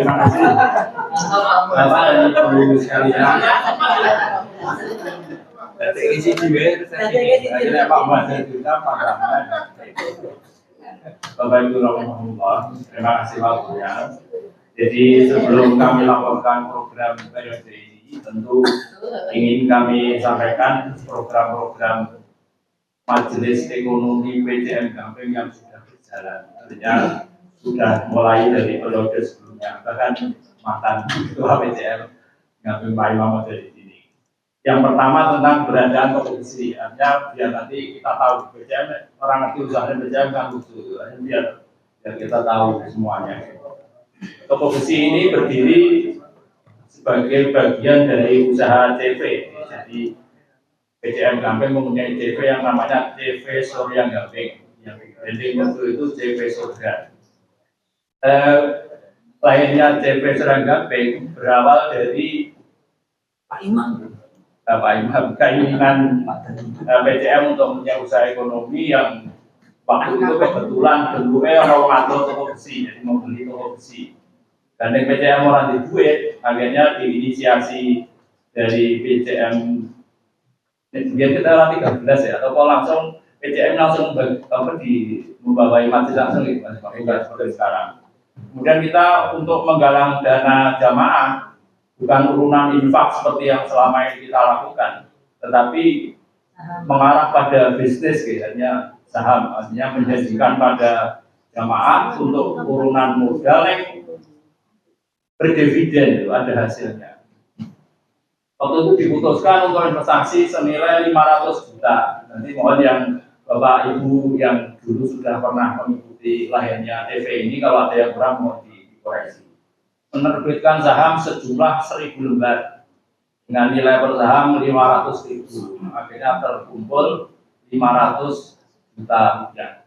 terima kasih Bapak dan Ibu sekalian. Dari isi juga, akhirnya Pak Muhammad juga Pak Rahman. Bapak Ibu Rahimahullah, terima kasih waktunya. Jadi sebelum kami laporkan program periode ini, tentu ingin kami sampaikan program-program Majelis Ekonomi PJM Gamping yang sudah berjalan. Artinya sudah mulai dari periode sebelumnya, bahkan mantan Ketua PJM Gamping Pak Imam dari sini. Yang pertama tentang keberadaan kompetisi, artinya biar nanti kita tahu PJM, orang ngerti usaha PJM kan lucu, biar kita tahu semuanya. Kompetisi ini berdiri sebagai bagian dari usaha CV. Jadi PJM Gamping mempunyai CV yang namanya CV Surya Gamping. Yang branding waktu itu CV Surya. Lainnya CV Surya Gamping berawal dari Pak Imam. Pak Imam keinginan PJM untuk mempunyai usaha ekonomi yang waktu itu kebetulan bentuknya orang atau toko besi, jadi membeli toko besi. Dan yang PJM orang di duit, akhirnya diinisiasi dari PJM. Biar kita latih 13 ya, atau kalau langsung PJM langsung membawai majelis langsung gitu, seperti sekarang. Kemudian kita untuk menggalang dana jamaah bukan urunan infak seperti yang selama ini kita lakukan, tetapi mengarah pada bisnis, kayaknya saham, artinya menjanjikan pada jamaah untuk urunan modal yang berdividen, itu ada hasilnya. Waktu itu diputuskan untuk investasi senilai 500 juta. Nanti mohon yang Bapak Ibu yang dulu sudah pernah mengikuti lahirnya TV ini, kalau ada yang kurang mau dikoreksi. Menerbitkan saham sejumlah 1.000 lembar dengan nilai per saham 500.000. Akhirnya terkumpul 500 juta rupiah.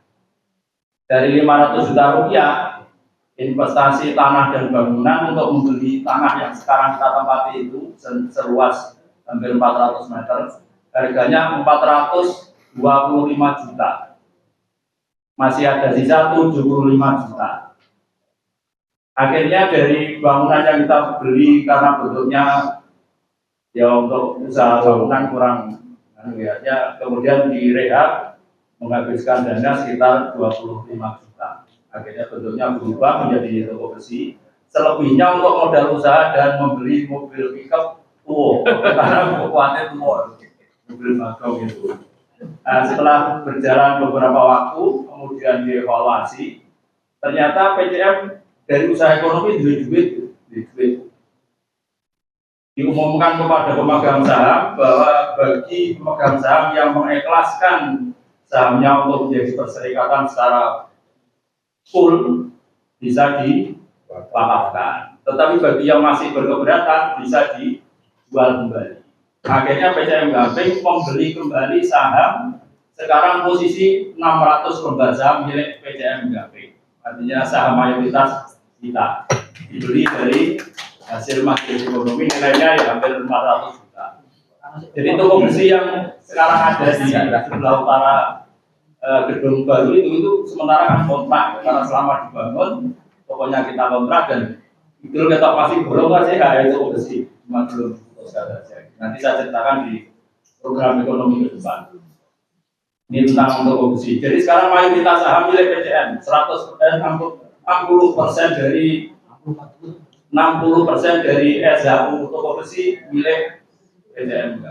Dari 500 juta rupiah, investasi tanah dan bangunan untuk membeli tanah yang sekarang kita tempati itu seluas hampir 400 meter, harganya 425 juta. Masih ada sisa 75 juta. Akhirnya dari bangunan yang kita beli karena bentuknya ya untuk usaha bangunan kurang, ya, kemudian direhab menghabiskan dana sekitar 25 juta. Akhirnya bentuknya berubah menjadi toko besi. Selebihnya untuk modal usaha dan membeli mobil pickup tua, karena kekuatannya tua, mobil bagong itu. Nah, setelah berjalan beberapa waktu, kemudian dievaluasi, ternyata PJM dari usaha ekonomi duit. Diumumkan kepada pemegang saham bahwa bagi pemegang saham yang mengikhlaskan sahamnya untuk menjadi perserikatan secara full bisa diwakafkan, tetapi bagi yang masih berkeberatan bisa dijual kembali. Akhirnya PJM Gamping membeli kembali saham, sekarang posisi 600 lembar saham milik PJM Gamping. Artinya saham mayoritas kita dibeli dari hasil majelis ekonomi, nilainya ya hampir 400 juta. Jadi toko besi yang sekarang ada di sebelah utara gedung baru itu sementara kan kontrak, karena selama dibangun pokoknya kita kontrak dan itu kita masih belum sih kayak itu besi, cuma belum saja. Nanti saya ceritakan di program ekonomi ke depan. Ini tentang toko besi. Jadi sekarang mayoritas saham milik PJM 60% dari 60% dari SHU toko besi milik PJM.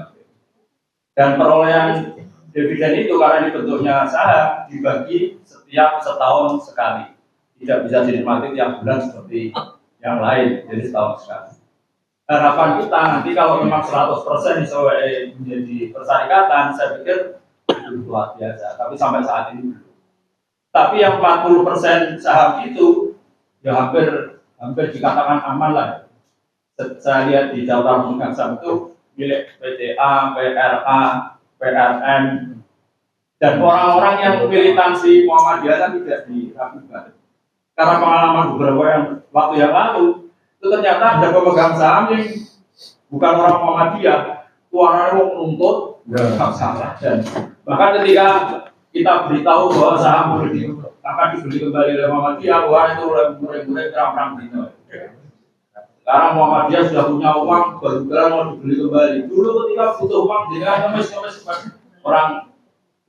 Dan perolehan dividen itu karena ini bentuknya saham dibagi setiap setahun sekali, tidak bisa dinikmati tiap bulan seperti yang lain, jadi setahun sekali. Harapan kita nanti kalau memang 100% bisa menjadi persyarikatan, saya pikir itu luar biasa, tapi sampai saat ini belum. Tapi yang 40% saham itu ya hampir dikatakan aman lah. Saya lihat di catatan pemegang saham itu milik PTA, PRA, PRM, dan orang-orang yang militansi Muhammadiyah kan tidak diragukan. Karena pengalaman beberapa waktu yang lalu, itu ternyata ada pemegang saham yang bukan orang Muhammadiyah, keuangannya mau menuntut, nggak salah. Dan bahkan ketika kita beritahu bahwa saham akan dibeli kembali oleh Muhammadiyah, wah itu mulai terang-terang gitu. Sekarang Muhammadiyah sudah punya uang, baru mau dibeli kembali. Dulu ketika butuh uang, jangan ngemis orang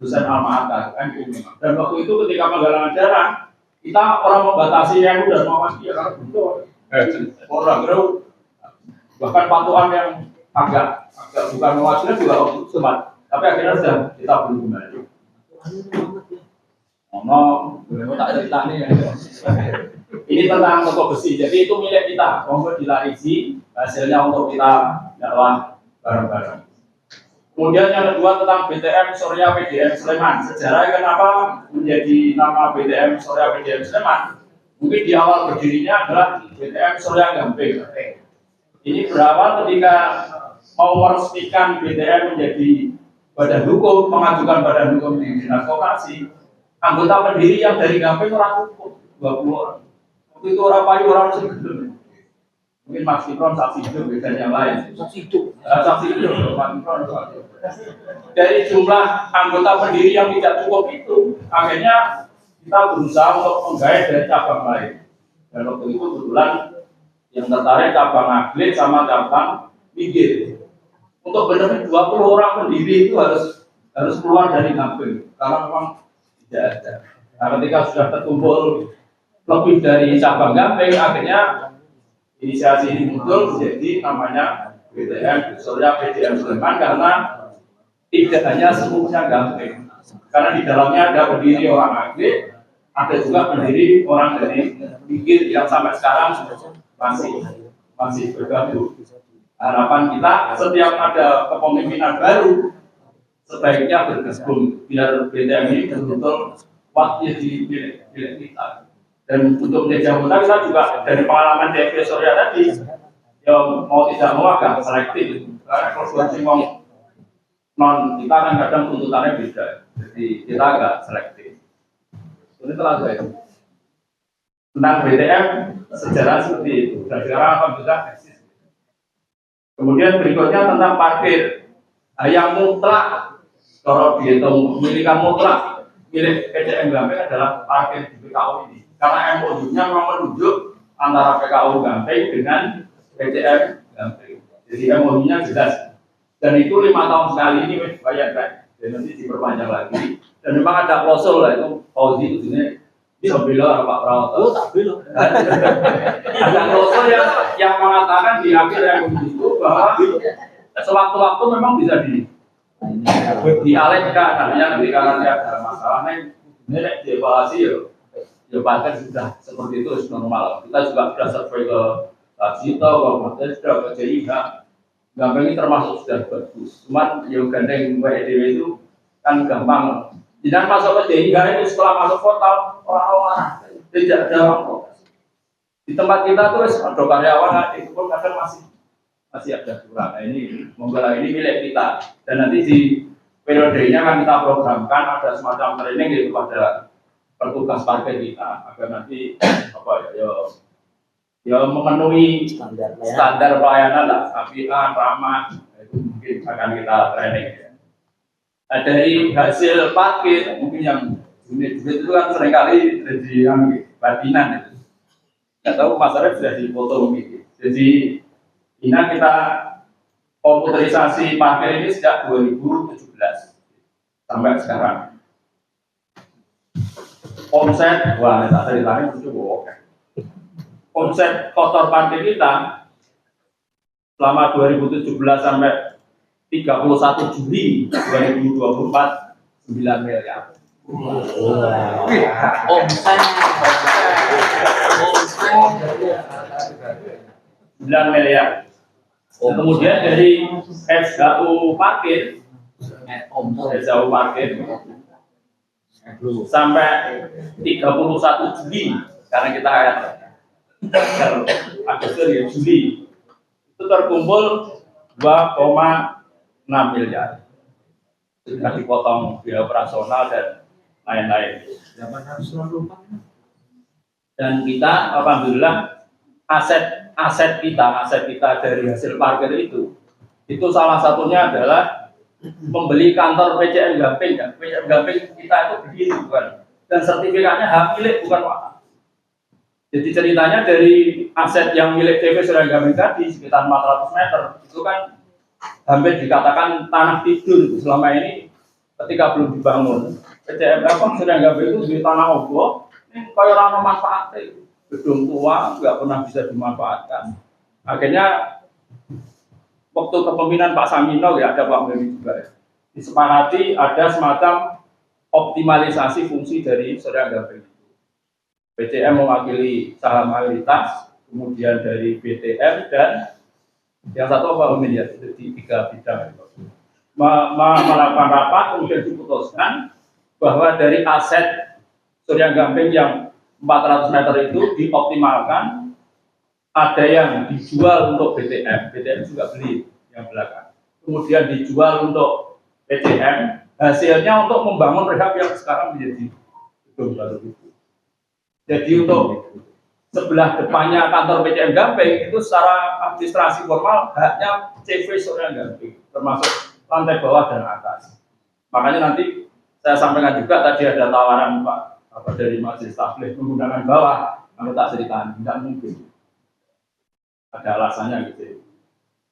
dosen alma-mater kan gitu. Dan waktu itu ketika penggalangan dana, kita orang membatasi yang udah Muhammadiyah kan butuh orang gerau, bahkan patuan yang agak bukan mewakili juga waktu itu sempat. Tapi akhirnya sudah kita beli kembali. Tak cerita nih ya. Ini tentang toko besi, jadi itu milik kita. Monggo dilarisi, hasilnya untuk kita dakwah bareng-bareng. Kemudian yang kedua tentang BTM Surya PDM Sleman. Sejarahnya kenapa menjadi nama BTM Surya PDM Sleman? Mungkin di awal berdirinya adalah BTM Surya Gamping. Ini berawal ketika mau meresmikan BTM menjadi badan hukum, mengajukan badan hukum di Dinas Koperasi. Anggota pendiri yang dari Gamping orang cukup 20 orang. Waktu itu orang payu orang segede. Mungkin Mas Fitron saksi hidup dan yang lain. Saksi hidup. Dari jumlah anggota pendiri yang tidak cukup itu, akhirnya kita berusaha untuk menggait dari cabang lain. Dan waktu itu kebetulan yang tertarik cabang Aglit sama cabang Pinggir. Untuk benar-benar 20 orang pendiri itu harus keluar dari Gamping karena memang tidak ada. Nah, ketika sudah terkumpul lebih dari cabang Gamping, akhirnya inisiasi ini muncul menjadi namanya BTM Surya PDM Sleman karena tidak hanya seluruhnya Gamping, karena di dalamnya ada pendiri orang Aglit, ada juga pendiri orang dari Pinggir yang sampai sekarang masih bergabung. Harapan kita setiap ada kepemimpinan baru sebaiknya bergabung biar BTM ini betul-betul waktu di milik kita. Dan untuk menjadi anggota kita juga dari pengalaman DFB Surya tadi, ya mau tidak mau agak selektif. Karena kalau non kita kan kadang tuntutannya beda, jadi kita agak selektif. Ini telah saya tentang BTM sejarah seperti itu. Dan sekarang alhamdulillah eksis. Kemudian berikutnya tentang parkir. Yang mutlak, kalau dihitung milikan mutlak milik PDM Gamping adalah parkir di PKU ini. Karena MOU-nya memang menunjuk antara PKU Gamping dengan PDM Gamping. Jadi MOU-nya jelas. Dan itu 5 tahun sekali ini bayar kan. Dan nanti diperpanjang lagi. Dan memang ada klausul lah itu Fauzi itu ini bela Pak Prawoto. Oh, tak bela. Ada klausul yang mengatakan di akhir MOU itu bahwa sewaktu-waktu memang bisa dialihkan. Artinya ketika nanti ada masalah ini dievaluasi ya bahkan sudah seperti itu normal. Kita juga sudah survei ke Cito, ke Matesda, ke JIH. Gampang ini termasuk sudah bagus. Cuman yang gandeng WEDW itu kan gampang. Jangan masuk ke JIH itu setelah masuk portal orang-orang tidak ada orang. Di tempat kita tuh ada karyawan itu pun kadang masih ada kurang. Nah, ini monggo ini milik kita. Dan nanti di periodenya kan kita programkan ada semacam training kepada petugas parkir kita agar nanti memenuhi standar pelayanan lah, rapian, ramah, itu mungkin akan kita training. Nah, dari hasil parkir mungkin yang unit itu kan seringkali jadi yang batinan itu. Nggak tahu Mas Arif sudah dipoto mungkin. Jadi ini kita komputerisasi parkir ini sejak 2017 sampai sekarang. Omset, wah tak ceritanya cukup. Omset kotor parkir kita selama 2017 sampai 31 Juli 2024 9 miliar. Omset 9 miliar. Kemudian dari SHU parkir sampai 31 Juli karena kita Agustus ya Juli itu terkumpul 2,6 miliar. Sudah dipotong biaya operasional dan lain-lain. Dan kita alhamdulillah aset kita dari hasil parkir itu salah satunya adalah membeli kantor PCM Gamping. PCM Gamping kita itu begini bukan, dan sertifikatnya hak milik bukan wakaf. Jadi ceritanya dari aset yang milik CV Surya Gambling tadi sekitar 400 meter itu kan hampir dikatakan tanah tidur selama ini ketika belum dibangun. PCM Surya Gambling itu di tanah obo, ini kayak orang manfaatnya gedung tua nggak pernah bisa dimanfaatkan. Akhirnya waktu kepemimpinan Pak Samino ya ada Pak Memi juga ya, disepakati ada semacam optimalisasi fungsi dari Surya Gambling. PCM mewakili saham mayoritas, kemudian dari BTM dan yang satu apa Memi ya, itu di 3 bidang. Melakukan rapat kemudian diputuskan bahwa dari aset Surya Gambling yang 400 meter itu dioptimalkan, ada yang dijual untuk BTM, BTM juga beli yang belakang, kemudian dijual untuk PCM, hasilnya untuk membangun rehab yang sekarang menjadi gedung baru itu. Jadi untuk sebelah depannya kantor PCM Gambling itu secara administrasi formal haknya CV Surya Gambling, termasuk lantai bawah dan atas. Makanya nanti saya sampaikan juga tadi ada tawaran Pak dari majelis taklim menggunakan bawah, kami tak ceritakan, tidak mungkin. Ada alasannya gitu.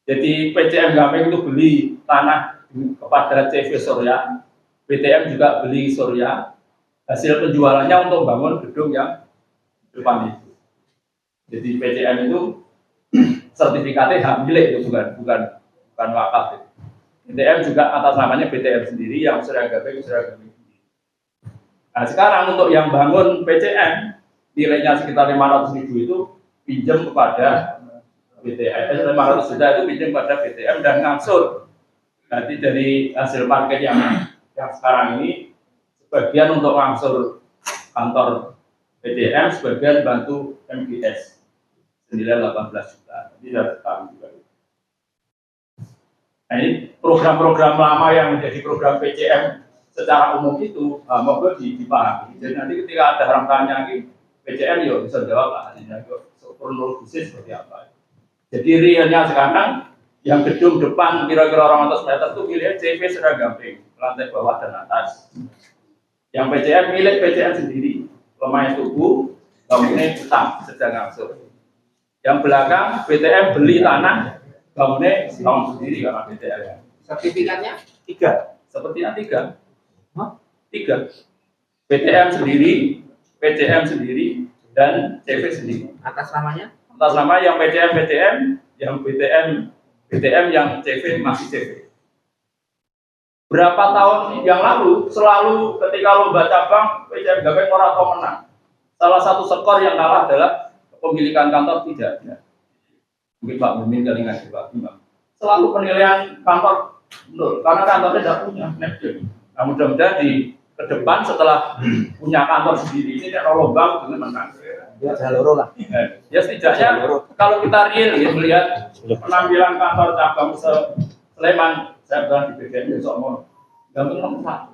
Jadi PCM Gambling itu beli tanah kepada CV Surya, BTM juga beli Surya. Hasil penjualannya untuk bangun gedung yang depan itu. Jadi PCM itu sertifikatnya hak milik itu bukan wakaf. BTM juga atas namanya BTM sendiri, yang Surya Gambling sendiri. Nah sekarang untuk yang bangun PCM nilainya sekitar 500.000 itu pinjam kepada BTM, 500 juta itu pinjam kepada BTM dan ngangsur. Nanti dari hasil market yang sekarang ini sebagian untuk ngangsur kantor BTM, sebagian bantu MGS senilai 18 juta. Jadi sudah tahu juga. Nah ini program-program lama yang menjadi program PCM secara umum itu moga dipahami. Jadi nanti ketika ada orang tanya lagi PCM ya bisa jawab lah. Kronologisnya seperti apa. Jadi realnya sekarang yang gedung depan kira-kira 200 meter itu milik CV Surya Gambling, lantai bawah dan atas. Yang PCM milik PCM sendiri, lemahnya tubuh, bangunnya hitam sedang ngangsur. Yang belakang BTM beli tanah, bangunnya bangun sendiri karena BTM. Sertifikatnya 3, sepertinya 3. 3. PTM sendiri, PCM sendiri, dan CV sendiri. atas namanya? Atas nama yang PCM, yang BTM, yang CV masih CV. Berapa tahun yang lalu, selalu ketika lomba cabang, PCM Gambling orang atau menang. Salah satu skor yang kalah adalah kepemilikan kantor tidak ada. Mungkin Pak Mumin kali ngasih Pak Bima. Selalu penilaian kantor nol, karena kantornya tidak punya netgame. Nah mudah-mudahan di ke depan setelah punya kantor sendiri ini kalau lomba dengan menang. Ya jalur lah. Ya setidaknya kalau kita real ya melihat penampilan kantor cabang Sleman, saya bilang di BDN besok mau Gambling nomor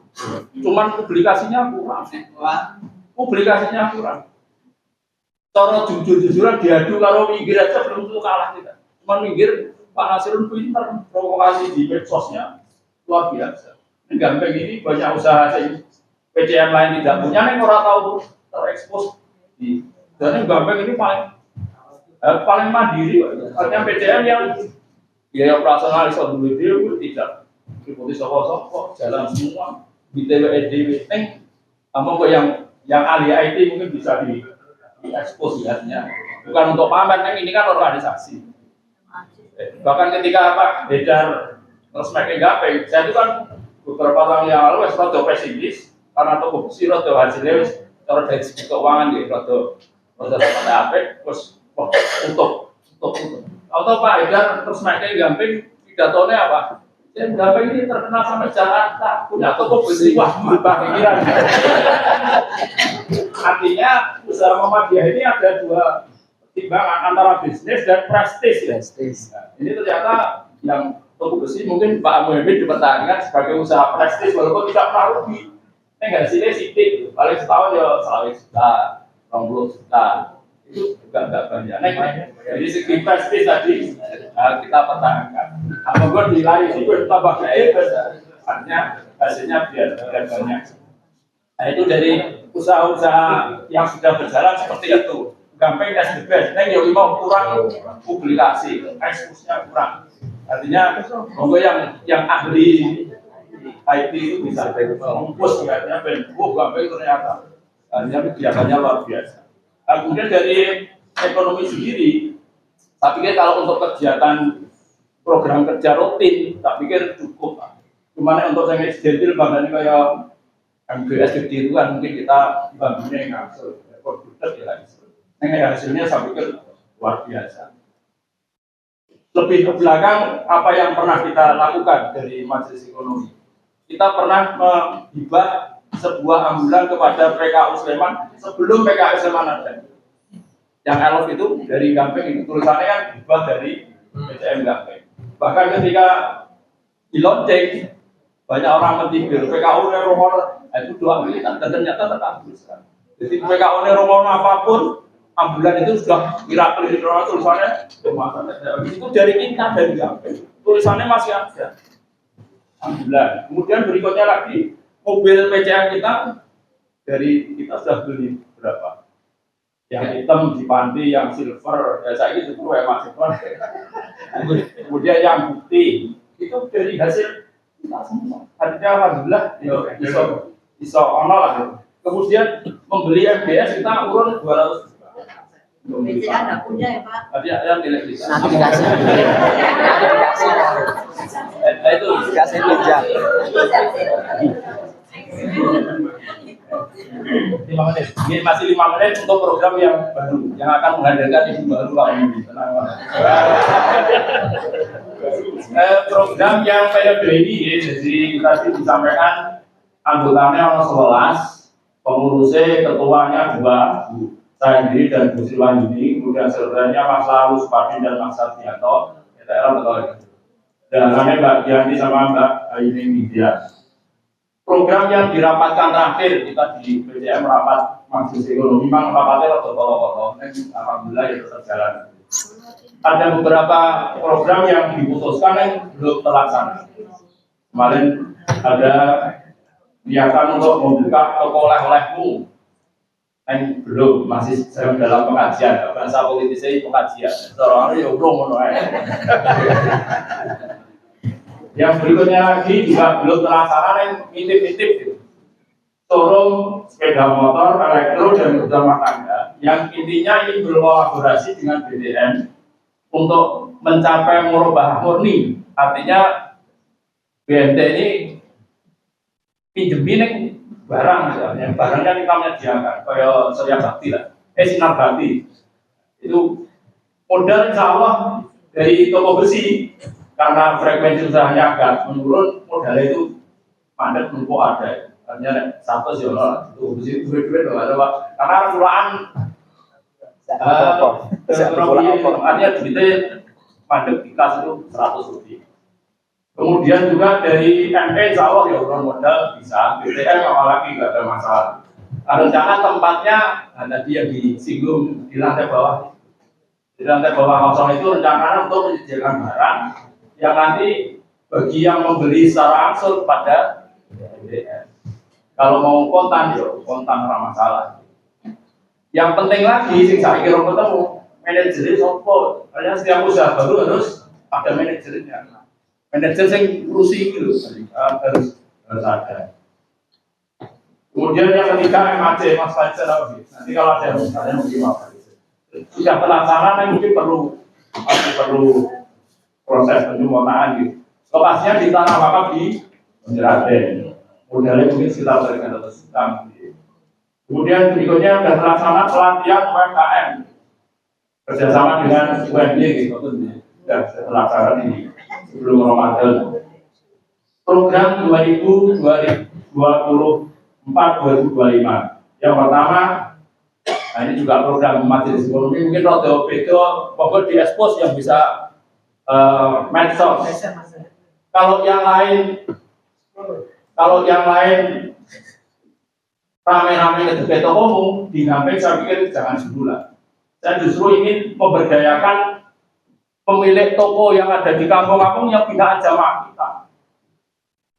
1. Cuman publikasinya kurang. Publikasinya kurang. Cara jujur-jujuran diadu kalau minggir aja belum tentu kalah kita. Cuman minggir Pak Nasirun pinter provokasi di medsosnya luar biasa. Gambling ini banyak usaha sih. PCM lain tidak punya, nih orang tahu terekspos di. Dan Gambling ini paling mandiri. Artinya PCM yang biaya operasional iso duwe dhewe tidak diikuti sapa-sapa, jalan semua di TWEDW. Namun kok yang ahli IT mungkin bisa diekspos ya. Bukan untuk pamer, ini kan organisasi. Bahkan ketika Bedar resmi Gambling, saya itu kan beberapa tahun yang lalu rada pesimis karena toko besi rada hasilnya cara dari segi keuangan gitu rada apik terus untuk atau Pak Haidar terus naiknya Gambling pidatonya apa? Dan Gambling ini terkenal sama Jakarta punya toko besi wah berubah pikiran. Artinya usaha Muhammadiyah ini ada dua timbangan antara bisnis dan prestis. Nah, ini ternyata yang toko besi mungkin Pak Muhammad dipertahankan sebagai usaha prestis walaupun tidak pernah rugi. Ini hasilnya sidik, paling setahun ya 100 juta, 20 juta, itu juga tidak banyak. Jadi segi prestis tadi kita pertahankan. Apa gue dilari sih, gue tambah gede, artinya hasilnya biar banyak. Nah itu dari usaha-usaha yang sudah berjalan seperti itu. gampang SDBS, neng yang mau kurang publikasi, eksposnya kurang. Artinya, monggo yang ahli IT itu bisa mengumpus kayaknya gampang ternyata. Artinya kegiatannya luar biasa. Nah, kemudian dari ekonomi sendiri, saya pikir kalau untuk kegiatan program kerja rutin, tak pikir cukup. Cuman untuk yang SDT bangga kayak MBS gede itu kan mungkin kita bangunnya ngasih komputer ya. Nah, hasilnya saya pikir luar biasa. Lebih ke belakang apa yang pernah kita lakukan dari Majelis Ekonomi? Kita pernah menghibah sebuah ambulan kepada PKU Sleman sebelum PKU Sleman ada. Yang elok itu dari Gampeng itu tulisannya kan hibah dari PCM Gampeng. Bahkan ketika di launching banyak orang mentigir PKU Romono itu 2 miliar dan ternyata terkabul. Jadi PKU Romono apapun ambulan itu sudah miracle di tulisannya itu dari kita dari Gampeng. Tulisannya masih ada. Ambulan. Kemudian berikutnya lagi mobil PCM kita dari kita sudah beli berapa? Yang hitam di Panti, yang silver, ya saya itu ya masih kemudian yang putih itu dari hasil kita semua. Artinya alhamdulillah iso ono lah. Kemudian membeli MBS kita urun 200 juta. BCA nggak punya ya Pak? Tadi yang milik kita. Nanti dikasih. Itu Dikasih pinjam. 5 menit. Ini masih 5 menit untuk program yang baru, yang akan menghadirkan ibu baru Pak Mimi. Tenang Pak. Program yang periode ini, jadi tadi disampaikan anggotanya orang 11, pengurusnya ketuanya 2, saya sendiri dan Bu Silwandini, kemudian saudaranya Mas Lalu Supadi dan Mas Sartianto, daerah betul. Dan kami Mbak Dianti sama Mbak Aini Media. Program yang dirapatkan terakhir kita di PCM rapat Majelis Ekonomi, memang rapatnya rada tolo-tolo, alhamdulillah itu terjalan. Ada beberapa program yang diputuskan yang belum terlaksana. Kemarin ada niatan untuk membuka toko oleh-olehmu, yang belum, masih dalam pengajian, bahasa politisnya pengajian. Soalnya ya belum Yang berikutnya lagi juga belum terlaksana yang nitip-nitip gitu. Showroom sepeda motor, elektro dan rumah tangga yang intinya ingin berkolaborasi dengan BDN untuk mencapai murabahah murni. Artinya BNT ini pinjemin barang misalnya, barangnya kita menyediakan kayak Surya Bakti lah, Sinar Bakti itu modal insya Allah dari toko besi. Karena frekuensi usahanya agak menurun, modalnya itu mandek numpuk ada. Artinya satu sih itu besi duit loh ada Pak. Karena pulaan artinya duitnya mandek di kas itu 100 lebih. Kemudian juga dari ME insya Allah ya modal bisa, BTM apalagi nggak ada masalah. Rencana tempatnya tadi yang disinggung di lantai bawah. Di lantai bawah kosong itu rencananya untuk menyediakan barang yang nanti bagi yang membeli secara langsung pada BDN. Kalau mau kontan, ya kontan ramah masalah. Yang penting lagi, sing saya kira ketemu manajernya sopo. Karena setiap usaha baru harus ada manajernya. Manajer yang ngurusi itu harus ada. Kemudian yang ketiga MAC, Mas Faisal lagi. Nanti kalau ada yang misalnya mungkin apa? Sudah terlaksana, mungkin perlu proses penyempurnaan gitu. Lokasinya di tanah wakaf di Banjarmasin. Modalnya mungkin sekitar 300 juta. Kemudian berikutnya sudah terlaksana pelatihan UMKM kerjasama dengan UMY gitu. Sudah terlaksana di sebelum Ramadan. Program 2024-2025. Yang pertama, nah ini juga program Majelis Ekonomi mungkin rada beda, pokoknya di expose yang bisa medsos. Kalau yang lain rame-rame ke depan tokomu di Gampeng, saya pikir jangan sebulan. Saya justru ingin memberdayakan pemilik toko yang ada di kampung-kampung yang binaan jamaah kita.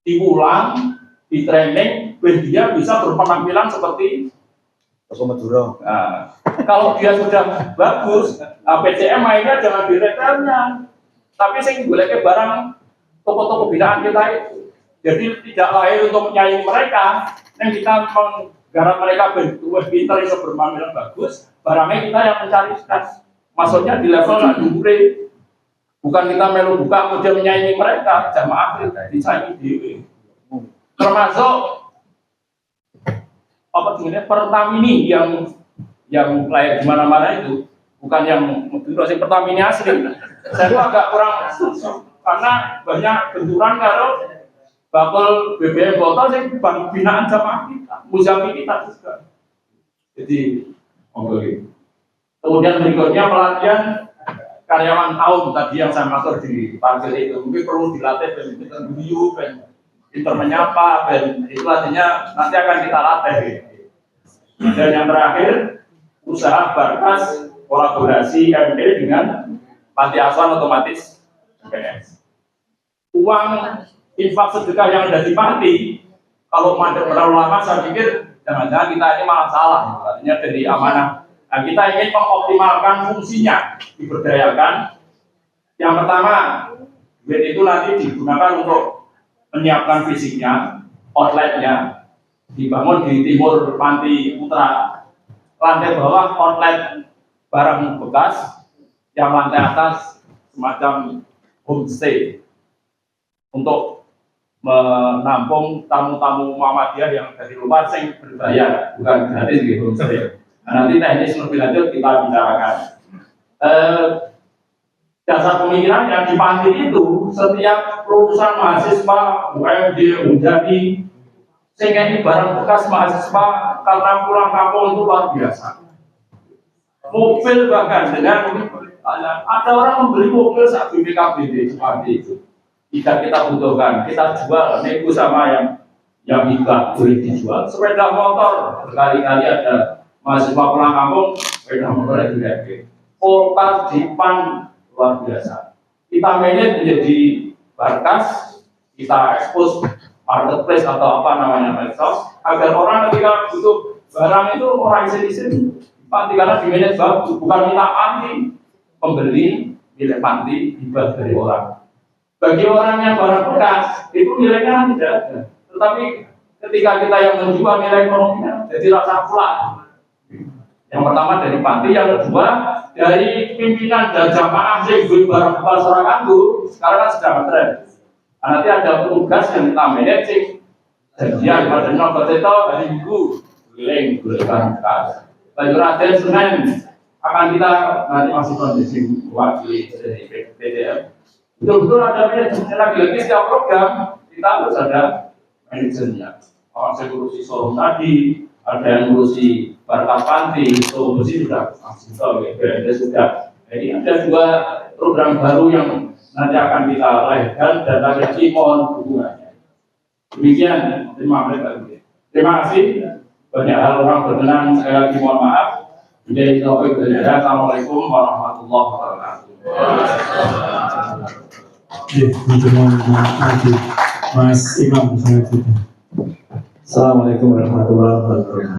Diulang, di training, biar dia bisa berpenampilan seperti Toko Madura. Nah, kalau dia sudah bagus, PCM mainnya jangan di retailnya, tapi sing goleke barang toko-toko binaan kita itu. Jadi tidak lahir untuk menyaingi mereka, yang kita menggarap mereka bentuk pintar iso bermain bagus, barangnya kita yang mencari stres. Maksudnya di level dure, bukan kita melu buka kemudian menyaingi mereka, jamaah kita disaingi dewe. Termasuk apa sebenarnya Pertamini yang layak di mana-mana itu bukan yang Madura, sing Pertamini asli. Saya itu agak kurang setuju karena banyak benturan karo bakul BBM botol sing binaan jamaah kita, muzami kita juga. Jadi kemudian berikutnya pelatihan karyawan tahun tadi yang saya maksud di parkir itu mungkin perlu dilatih dan guyu dan pintar menyapa dan itu artinya nanti akan kita latih. Dan yang terakhir usaha Barkas kolaborasi MD dengan panti asuhan otomatis PS. Uang infak sedekah yang ada di panti kalau mandek terlalu lama saya pikir jangan-jangan kita ini malah salah, artinya dari amanah. Nah, kita ingin mengoptimalkan fungsinya, diberdayakan. Yang pertama, duit itu nanti digunakan untuk menyiapkan fisiknya, outletnya, dibangun di timur Panti Putra. Lantai bawah outlet barang bekas, yang lantai atas semacam homestay untuk menampung tamu-tamu Muhammadiyah yang dari luar sing berbayar, bukan gratis di homestay. Nah, nanti teknis lebih lanjut kita bicarakan. Dasar pemikiran yang di panti itu setiap lulusan mahasiswa UMD, Undadi, sehingga ini barang bekas mahasiswa karena pulang kampung itu luar biasa. Mobil bahkan dengan ada orang membeli mobil saat BPKBD seperti itu. Tidak kita butuhkan, kita jual, nego sama yang hibah boleh dijual. Sepeda motor berkali-kali ada mahasiswa pulang kampung, sepeda motornya juga. Kota Dipan luar biasa. Kita manage menjadi Barkas, kita expose marketplace atau apa namanya medsos, agar orang ketika butuh barang itu orang sini panti karena di manage bagus, bukan minta panti, pembeli milik panti hibah dari orang. Bagi orang yang barang bekas itu nilainya tidak ada, tetapi ketika kita yang menjual nilai ekonominya jadi rasa pulang. Yang pertama dari panti, yang kedua dari pimpinan dan jamaah sing duwe barang bekas orang nganggo, sekarang kan sedang tren. Nah, nanti ada petugas yang kita managing janjian pada nomor itu hari Minggu keliling barang bekas. Baju Raden Senin akan kita nanti masih kondisi wakili dari PDM. Betul-betul ada manajemen lagi setiap program kita harus ada manajemennya. Orang saya ngurusi showroom tadi, ada yang ngurusi Barkas Panti, solusi sudah masih tahu ya, sudah. Jadi ada dua program baru yang nanti akan kita lahirkan dan lagi mohon dukungannya. Demikian, terima kasih. Banyak hal orang berkenan, sekali lagi mohon maaf. Jadi Assalamualaikum warahmatullahi wabarakatuh. Mas Imam, Assalamualaikum warahmatullahi wabarakatuh.